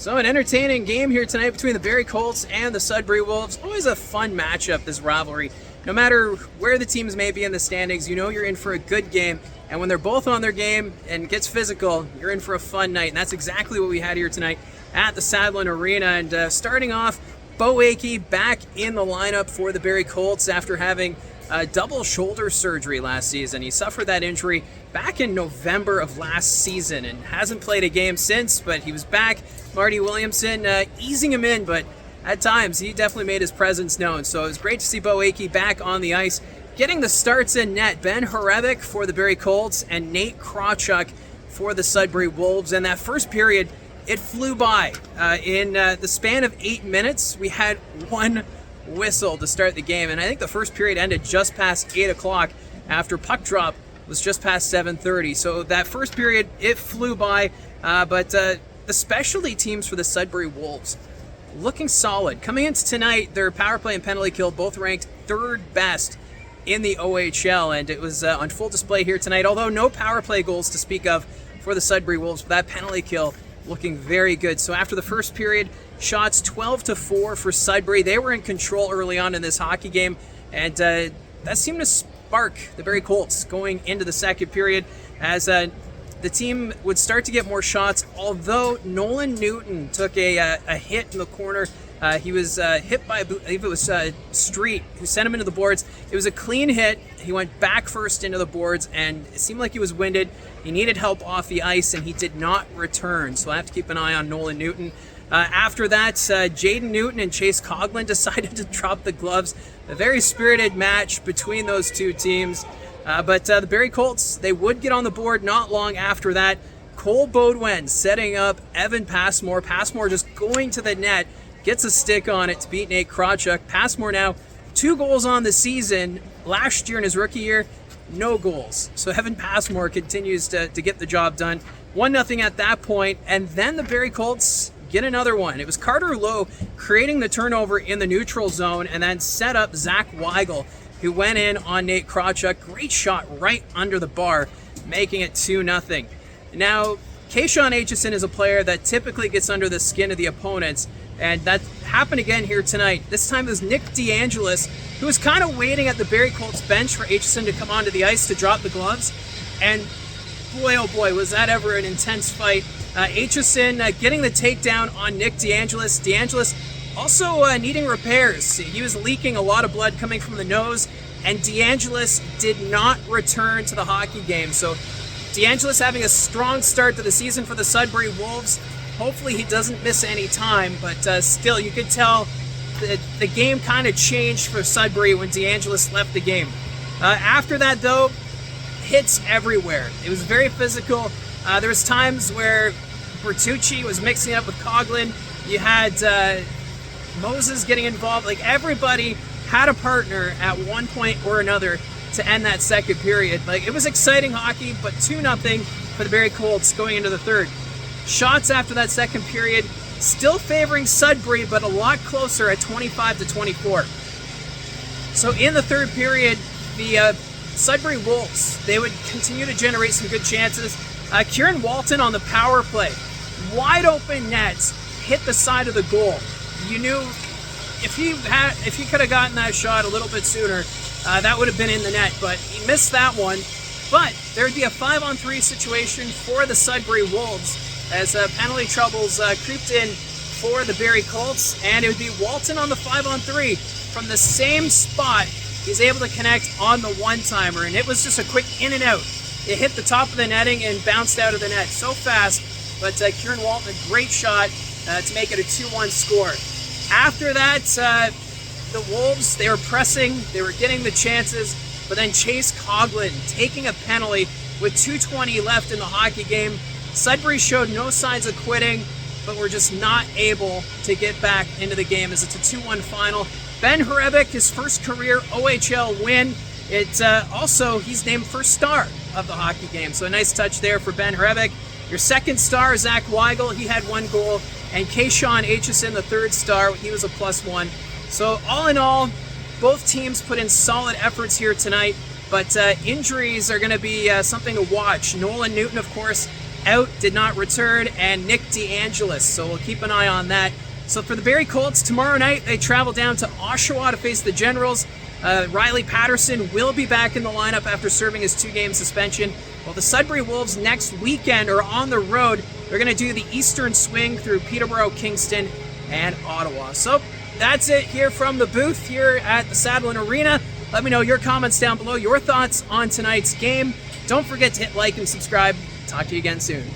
So an entertaining game here tonight between the Barrie Colts and the Sudbury Wolves. Always a fun matchup, this rivalry. No matter where the teams may be in the standings, you know you're in for a good game. And when they're both on their game and gets physical, you're in for a fun night. And that's exactly what we had here tonight at the Sadlin Arena. And starting off, Bo Akey back in the lineup for the Barrie Colts after having double shoulder surgery last season. He suffered that injury back in November of last season and hasn't played a game since, but he was back. Marty Williamson easing him in, but at times he definitely made his presence known. So it was great to see Bo Akey back on the ice, getting the starts in net. Ben Horebic for the Barrie Colts and Nate Krawchuk for the Sudbury Wolves. And that first period, it flew by. In the span of 8 minutes, we had one whistle to start the game, and I think the first period ended just past 8 o'clock after puck drop was just past 7:30. So that first period, it flew by, but the specialty teams for the Sudbury Wolves looking solid. Coming into tonight, their power play and penalty kill both ranked third best in the OHL, and it was on full display here tonight, although no power play goals to speak of for the Sudbury Wolves, but that penalty kill looking very good. So after the first period, shots 12-4 for Sudbury. They were in control early on in this hockey game, and that seemed to spark the Barrie Colts going into the second period as the team would start to get more shots, although Nolan Newton took a hit in the corner. He was hit by, I believe it was Street, who sent him into the boards. It was a clean hit. He went back first into the boards, and it seemed like he was winded. He needed help off the ice, and he did not return. So I have to keep an eye on Nolan Newton. After that, Jaden Newton and Chase Coughlin decided to drop the gloves. A very spirited match between those two teams. But the Barrie Colts, they would get on the board not long after that. Cole Bodwin setting up Evan Passmore. Passmore just going to the net, gets a stick on it to beat Nate Krawchuk. Passmore now 2 goals on the season. Last year in his rookie year, no goals. So Evan Passmore continues to get the job done. 1-0 at that point, and then the Barrie Colts get another one. It was Carter Lowe creating the turnover in the neutral zone and then set up Zach Weigel, who went in on Nate Krawchuk. Great shot right under the bar, making it 2-0. Now, Kayshawn Aitchison is a player that typically gets under the skin of the opponents, and that happened again here tonight. This time it was Nick DeAngelis, who was kind of waiting at the Barrie Colts bench for Aitchison to come onto the ice to drop the gloves. And boy, oh boy, was that ever an intense fight. Aitchison getting the takedown on Nick DeAngelis. DeAngelis also needing repairs. He was leaking a lot of blood coming from the nose, and DeAngelis did not return to the hockey game. So DeAngelis having a strong start to the season for the Sudbury Wolves. Hopefully he doesn't miss any time, but still, you could tell the game kind of changed for Sudbury when DeAngelis left the game. After that, though, hits everywhere. It was very physical. There was times where Bertucci was mixing up with Coughlin. You had Moses getting involved. Like, everybody had a partner at one point or another to end that second period. Like, it was exciting hockey, but 2-0 for the Barrie Colts going into the third. Shots after that second period still favoring Sudbury, but a lot closer at 25-24. So in the third period, the Sudbury Wolves, they would continue to generate some good chances. Kieran Walton on the power play, wide open nets, hit the side of the goal. You knew if he could have gotten that shot a little bit sooner, that would have been in the net, but he missed that one. But there would be a 5-on-3 situation for the Sudbury Wolves as penalty troubles creeped in for the Barrie Colts, and it would be Walton on the 5-on-3 from the same spot. He's able to connect on the one-timer, and it was just a quick in and out. It hit the top of the netting and bounced out of the net so fast, but Kieran Walton, a great shot to make it a 2-1 score. After that, the Wolves, they were pressing, they were getting the chances, but then Chase Coughlin taking a penalty with 2:20 left in the hockey game. Sudbury showed no signs of quitting, but were just not able to get back into the game as it's a 2-1 final. Ben Horebic, his first career OHL win. He's named first star of the hockey game, so a nice touch there for Ben Horebic. Your second star, Zach Weigel, he had 1 goal, and Kayshawn Aitchison, the third star, he was a +1. So all in all, both teams put in solid efforts here tonight, but injuries are going to be something to watch. Nolan Newton, of course, out, did not return, and Nick DeAngelis. So we'll keep an eye on that. So for the Barrie Colts, tomorrow night they travel down to Oshawa to face the Generals. Riley Patterson will be back in the lineup after serving his 2-game suspension. Well, the Sudbury Wolves next weekend are on the road. They're going to do the Eastern swing through Peterborough, Kingston, and Ottawa. So that's it here from the booth here at the Sadlon Arena. Let me know your comments down below, your thoughts on tonight's game. Don't forget to hit like and subscribe. Talk to you again soon.